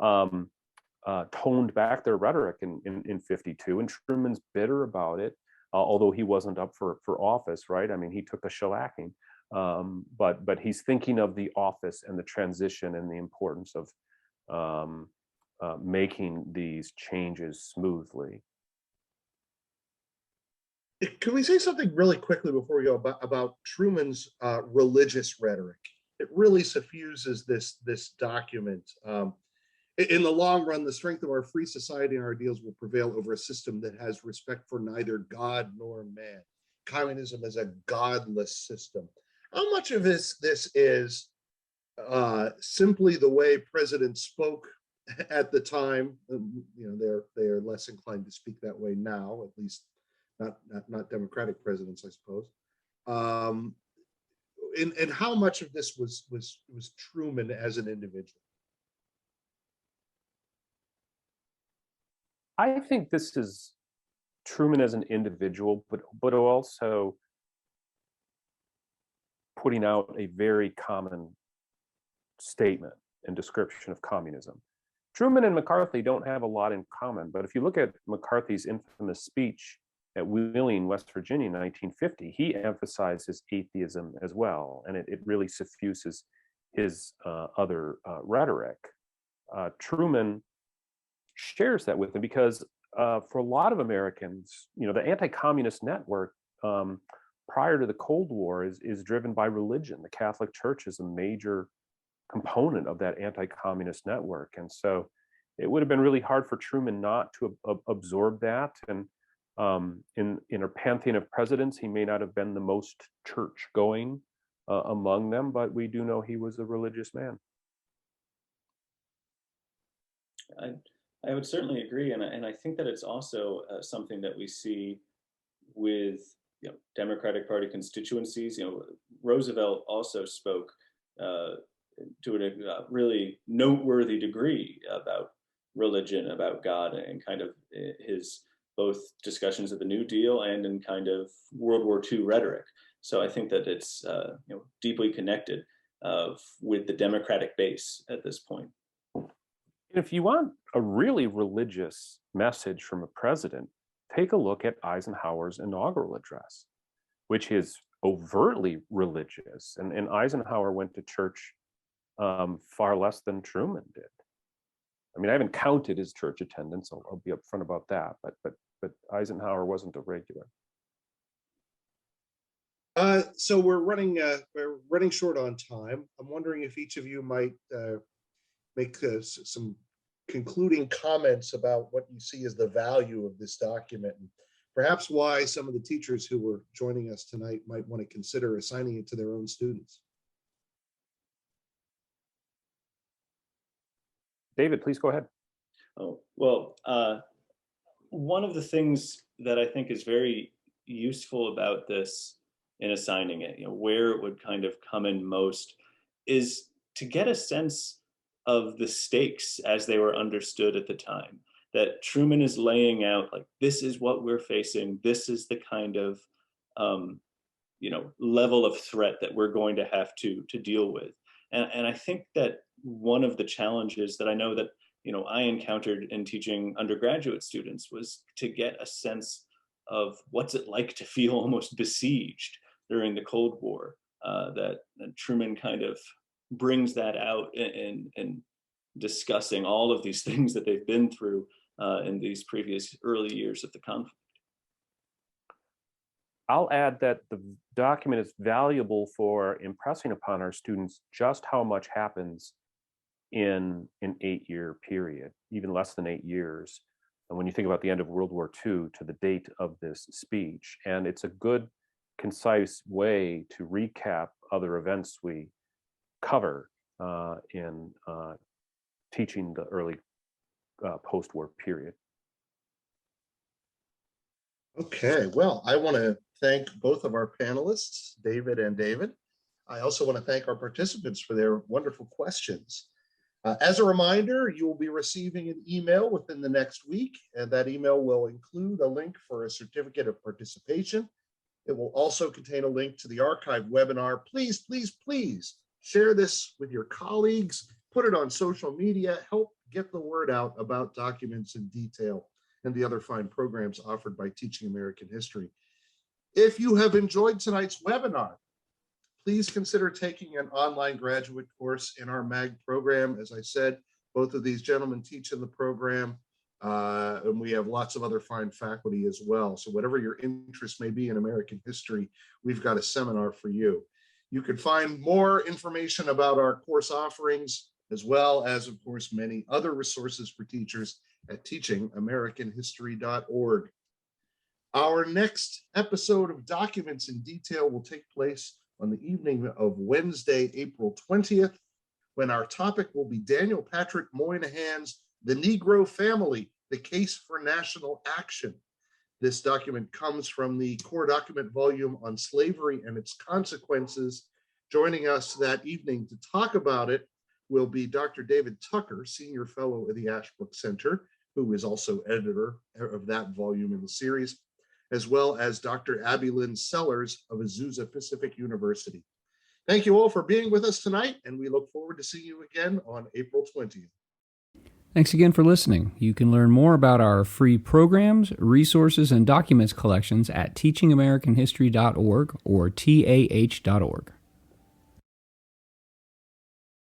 toned back their rhetoric in 52, and Truman's bitter about it, although he wasn't up for office, right? I mean, he took a shellacking, but he's thinking of the office and the transition and the importance of making these changes smoothly. Can we say something really quickly before we go about Truman's religious rhetoric? It really suffuses this document. In the long run, the strength of our free society and our ideals will prevail over a system that has respect for neither God nor man. Communism is a godless system. How much of this is simply the way presidents spoke at the time? They are less inclined to speak that way now, at least not Democratic presidents, I suppose. And how much of this was Truman as an individual? I think this is Truman as an individual, but also putting out a very common statement and description of communism. Truman and McCarthy don't have a lot in common, but if you look at McCarthy's infamous speech at Wheeling, West Virginia in 1950, he emphasizes atheism as well, and it really suffuses his other rhetoric. Truman shares that with him because for a lot of Americans, the anti-communist network prior to the Cold War is driven by religion. The Catholic Church is a major component of that anti-communist network, and so it would have been really hard for Truman not to absorb that. And in a pantheon of presidents, he may not have been the most church-going among them, but we do know he was a religious man. I would certainly agree, and I think that it's also something that we see with Democratic Party constituencies. Roosevelt also spoke to a really noteworthy degree about religion, about God, and kind of his both discussions of the New Deal and in kind of World War II rhetoric. So I think that it's deeply connected with the Democratic base at this point. If you want a really religious message from a president, take a look at Eisenhower's inaugural address, which is overtly religious. And Eisenhower went to church far less than Truman did. I mean, I haven't counted his church attendance. I'll be upfront about that. But Eisenhower wasn't a regular. So we're running short on time. I'm wondering if each of you might make some concluding comments about what you see as the value of this document, and perhaps why some of the teachers who were joining us tonight might want to consider assigning it to their own students. David, please go ahead. Oh, well, one of the things that I think is very useful about this in assigning it, where it would kind of come in most, is to get a sense of the stakes as they were understood at the time. That Truman is laying out, like, this is what we're facing. This is the kind of, level of threat that we're going to have to deal with. And I think that one of the challenges that I know that, I encountered in teaching undergraduate students was to get a sense of what's it like to feel almost besieged during the Cold War. That Truman kind of brings that out in discussing all of these things that they've been through in these previous early years of the conflict. I'll add that the document is valuable for impressing upon our students just how much happens in an 8-year period, even less than 8 years. And when you think about the end of World War II to the date of this speech, and it's a good, concise way to recap other events we cover in teaching the early post-war period. Okay, well, I want to thank both of our panelists, David and David. I also want to thank our participants for their wonderful questions. As a reminder, you will be receiving an email within the next week, and that email will include a link for a certificate of participation. It will also contain a link to the archived webinar. Please, please, please share this with your colleagues, put it on social media, help get the word out about Documents in Detail and the other fine programs offered by Teaching American History. If you have enjoyed tonight's webinar, please consider taking an online graduate course in our MAG program. As I said, both of these gentlemen teach in the program, and we have lots of other fine faculty as well. So whatever your interest may be in American history, we've got a seminar for you. You can find more information about our course offerings as well as, of course, many other resources for teachers at teachingamericanhistory.org. Our next episode of Documents in Detail will take place on the evening of Wednesday, April 20th, when our topic will be Daniel Patrick Moynihan's The Negro Family, The Case for National Action. This document comes from the core document volume on slavery and its consequences. Joining us that evening to talk about it will be Dr. David Tucker, Senior Fellow at the Ashbrook Center, who is also editor of that volume in the series, as well as Dr. Abby Lynn Sellers of Azusa Pacific University. Thank you all for being with us tonight, and we look forward to seeing you again on April 20th. Thanks again for listening. You can learn more about our free programs, resources, and documents collections at teachingamericanhistory.org or TAH.org.